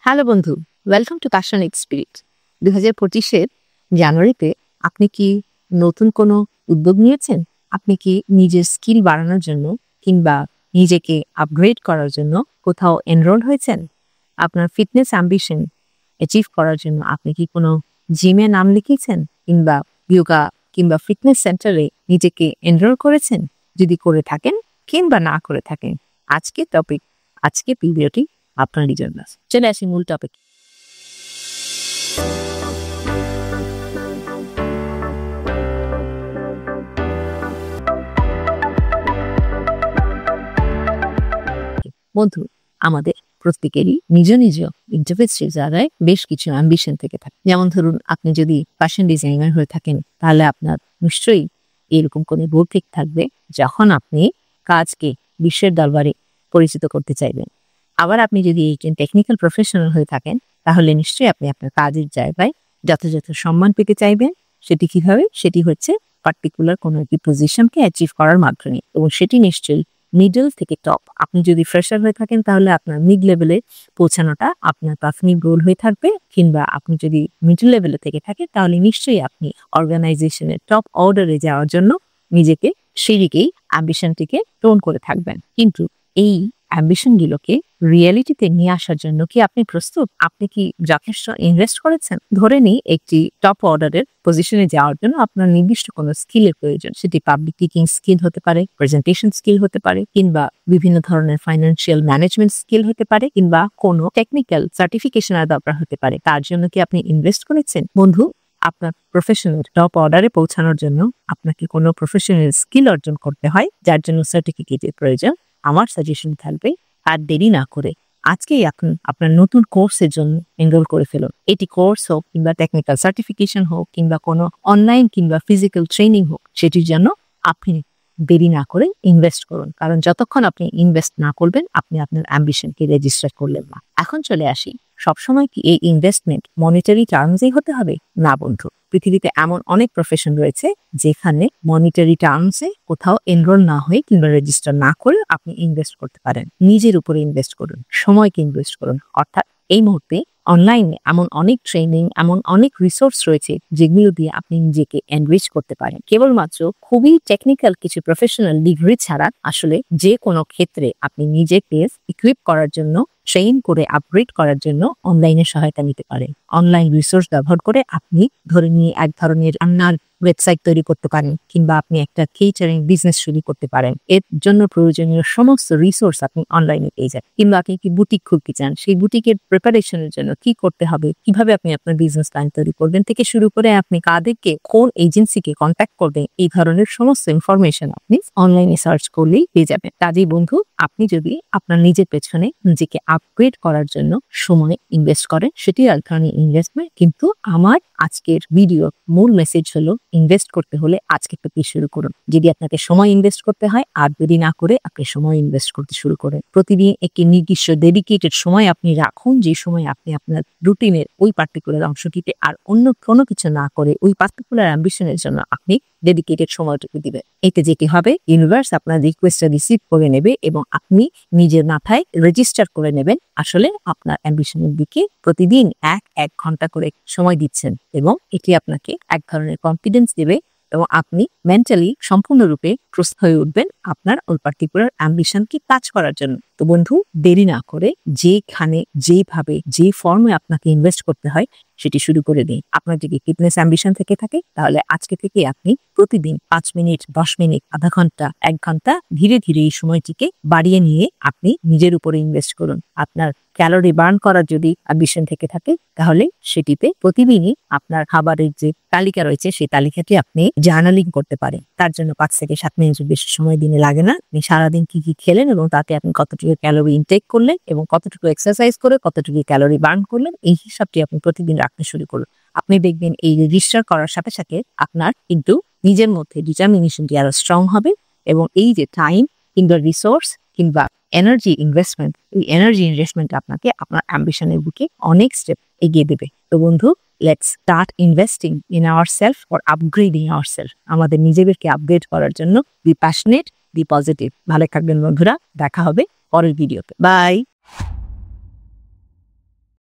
Hello বন্ধু, welcome to passionate spirit. 2025-এর জানুয়ারিতে আপনি কি নতুন কোনো উদ্যোগ নিয়েছেন? আপনি কি নিজের স্কিল বাড়ানোর জন্য কিংবা নিজেকে আপগ্রেড করার জন্য কোথাও এনরোল হয়েছেন? আপনার ফিটনেস অ্যাম্বিশন অ্যাচিভ করার জন্য আপনি কি কোনো জিমে নাম লিখিয়েছেন কিংবা যোগা কিংবা ফিটনেস সেন্টারে নিজেকে এনরোল করেছেন? যদি করে থাকেন কিংবা না করে থাকেন, আজকে ভিডিওটি আপনারই জন্য। চলে আসি মূল টপিক। বন্ধু, আমাদের প্রত্যেকেরই নিজ নিজ ইন্টারভিউ জায়গায় বেশ কিছু অ্যাম্বিশন থেকে থাকে। যেমন ধরুন, আপনি যদি ফ্যাশন ডিজাইনার হয়ে থাকেন, তাহলে আপনার নিশ্চয়ই এরকম কোনো গোল ঠিক থাকবে যখন আপনি কাজকে বিশ্বের দরবারে পরিচিত করতে চাইবেন। আবার আপনি যদি একজন টেকনিক্যাল প্রফেশনাল হয়ে থাকেন, তাহলে নিশ্চয়ই আপনি আপনার কাজের জায়গায় যথাযথ সম্মান পেতে চাইবেন। সেটি কিভাবে? সেটি হচ্ছে পার্টিকুলার কোনো একটি পজিশনকে অ্যাচিভ করার মাধ্যমে, এবং সেটি নিশ্চয়ই মিডল থেকে টপ। আপনি যদি ফ্রেশার হয়ে থাকেন, তাহলে আপনার মিড লেভেলে পৌঁছানোটা আপনার প্রাথমিক গোল হয়ে থাকবে, কিংবা আপনি যদি মিডল লেভেলে থেকে থাকেন, তাহলে নিশ্চয়ই আপনি অর্গানাইজেশনের টপ অর্ডারে যাওয়ার জন্য নিজেকে সেদিকেই অ্যাম্বিশনটিকে টোন করে থাকবেন। কিন্তু এই অ্যাম্বিশনগুলোকে রিয়েলিটিতে নিয়ে আসার জন্য কি আপনি প্রস্তুত? আপনি কি যথেষ্ট ইনভেস্ট করেছেন? ধরে নিই, একটি টপ অর্ডারের পজিশনে যাওয়ার জন্য আপনার নির্দিষ্ট কোনো স্কিলের প্রয়োজন। সেটি পাবলিক স্পিকিং স্কিল হতে পারে, প্রেজেন্টেশন স্কিল হতে পারে, কিংবা বিভিন্ন ধরনের ফাইন্যান্সিয়াল ম্যানেজমেন্ট স্কিল হতে পারে, কিংবা কোনো টেকনিক্যাল সার্টিফিকেশনের দরকার হতে পারে। তার জন্য কি আপনি ইনভেস্ট করেছেন? বন্ধু, আপনার প্রফেশনাল টপ অর্ডারে পৌঁছানোর জন্য আপনাকে কোনো প্রফেশনাল স্কিল অর্জন করতে হয়, যার জন্য সার্টিফিকেটের প্রয়োজন। আমার সাজেশন থাকবে, আর দেরি না করে আজকেই আপনি আপনার নতুন কোর্সের জন্য এনরোল করে ফেলুন। এটি কোর্স হোক, কিংবা টেকনিক্যাল সার্টিফিকেশন হোক, কিংবা কোনো অনলাইন কিংবা ফিজিক্যাল ট্রেনিং হোক, সেটির জন্য আপনি দেরি না করে ইনভেস্ট করুন। কারণ যতক্ষণ আপনি ইনভেস্ট না করবেন, আপনি আপনার অ্যাম্বিশনকে রেজিস্টার করলেন না। এখন চলে আসি, সবসময় কি এই ইনভেস্টমেন্ট মনিটারি টার্মসেই হতে হবে? না বন্ধু, পৃথিবীতে এমন অনেক প্রফেশন রয়েছে যেখানে মনিটারি টার্মসে কোথাও এনরোল না হয়ে কিংবা রেজিস্টার না করে আপনি ইনভেস্ট করতে পারেন। নিজের উপরে ইনভেস্ট করুন, সময়কে ইনভেস্ট করুন। অর্থাৎ এই মুহূর্তে অনলাইনে এমন অনেক ট্রেনিং, এমন অনেক রিসোর্স রয়েছে যেগুলো দিয়ে আপনি নিজেকে এনরিচ করতে পারেন। কেবলমাত্র খুবই টেকনিক্যাল কিছু প্রফেশনাল ডিগ্রি ছাড়া আসলে যে কোনো ক্ষেত্রে আপনি নিজেকে ইকুইপ করার জন্য, ট্রেন করে আপগ্রেড করার জন্য অনলাইনে সহায়তা নিতে পারেন। অনলাইন রিসোর্স ব্যবহার করে আপনি ধরে নিয়ে এক ধরনের রান্নার ওয়েবসাইট তৈরি করতে পারেন, কিংবা আপনি একটা কেটারিং বিজনেস শুরু করতে পারেন। এর জন্য প্রয়োজনীয় সমস্ত রিসোর্স আপনি অনলাইনে পেয়ে যান। কিংবা আপনি কি বুটিক খুলতে চান, সেই বুটিকের প্রিপারেশনের জন্য কি করতে হবে, কিভাবে আপনি আপনার বিজনেস প্ল্যান তৈরি করবেন থেকে শুরু করে আপনি কাদেরকে, কোন এজেন্সিকে কন্ট্যাক্ট করবেন, এই ধরনের সমস্ত ইনফরমেশন আপনি অনলাইনে সার্চ করলেই পেয়ে যাবেন। কাজেই বন্ধু, আপনি যদি আপনার নিজের পেছনে নিজেকে আপগ্রেড করার জন্য সময় ইনভেস্ট করেন, সেটি এক ধরনের ইনভেস্টমেন্ট। কিন্তু আমার আজকের ভিডিও মূল মেসেজ হলো, ইনভেস্ট করতে হলে আজকে থেকে শুরু করুন। যদি আপনাকে সময় ইনভেস্ট করতে হয়, আর দেরি না করে আপনি সময় ইনভেস্ট করতে শুরু করেন। প্রতিদিন একটি নির্দিষ্ট ডেডিকেটেড সময় আপনি রাখুন, যে সময় আপনি আপনার রুটিনের ওই পার্টিকুলার অংশটিতে আর অন্য কোনো কিছু না করে ওই পার্টিকুলার অ্যাম্বিশনের জন্য আপনি ডেডিকেটেড সময়টুকু দিবেন। এতে যেটি হবে, ইউনিভার্স আপনার রিকোয়েস্টটা রিসিভ করে নেবে এবং আপনি নিজের মাথায় রেজিস্টার করে নেবেন আসলে আপনার অ্যাম্বিশনের দিকে প্রতিদিন এক ঘন্টা করে সময় দিচ্ছেন, এবং এটি আপনাকে এক ধরনের কনফিডেন্স দেবে এবং আপনি মেন্টালি সম্পূর্ণরূপে প্রস্তুত হয়ে উঠবেন আপনার ওই পার্টিকুলার অ্যাম্বিশনকে কাজ করার জন্য। তো বন্ধু, দেরি না করে যেখানে, যেভাবে, যে ফর্মে আপনাকে ইনভেস্ট করতে হয় সেটি শুরু করে দিন। আপনার যদি ফিটনেস অ্যাম্বিশন থেকে থাকে, তাহলে আজকে থেকে আপনি প্রতিদিন 5 মিনিট, 10 মিনিট, আধা ঘন্টা, 1 ঘন্টা ধীরে ধীরে এই সময়টিকে বাড়িয়ে নিয়ে আপনি নিজের উপরে ইনভেস্ট করুন। আপনার ক্যালোরি বার্ন করার যদি অ্যাম্বিশন থেকে থাকে, তাহলে সেটিতে প্রতিদিনই আপনার খাবারের যে তালিকা রয়েছে, সেই তালিকাটি আপনি জার্নালিং করতে পারেন। তার জন্য 5 থেকে 7 মিনিটের বেশি সময় দিনে লাগে না। আপনি সারাদিন কি কি খেলেন এবং তাতে আপনি কতটুকু ক্যালোরি ইনটেক করলেন এবং কতটুকু এক্সারসাইজ করে কতটুকু ক্যালোরি বার্ন করলেন, এই হিসাবটি আপনি প্রতিদিন রাখতে শুরু করুন। আপনি দেখবেন এই রেজিস্টার করার সাথে সাথে আপনার কিন্তু নিজের মধ্যে ডিটারমিনেশনটি আরো স্ট্রং হবে, এবং এই যে টাইম কিংবা রিসোর্স কিংবা এনার্জি ইনভেস্টমেন্ট, এই এনার্জি ইনভেস্টমেন্ট আপনাকে আপনার অ্যাম্বিশনের বুকে অনেক স্টেপ এগিয়ে দেবে। তো বন্ধু, let's start investing in ourself for upgrading ourself. আমাদের নিজেদেরকে আপগ্রেড করার জন্য বি প্যাশনেট, বি পজিটিভ। ভালো থাকবেন বন্ধুরা, দেখা হবে পরের ভিডিওতে। বাই।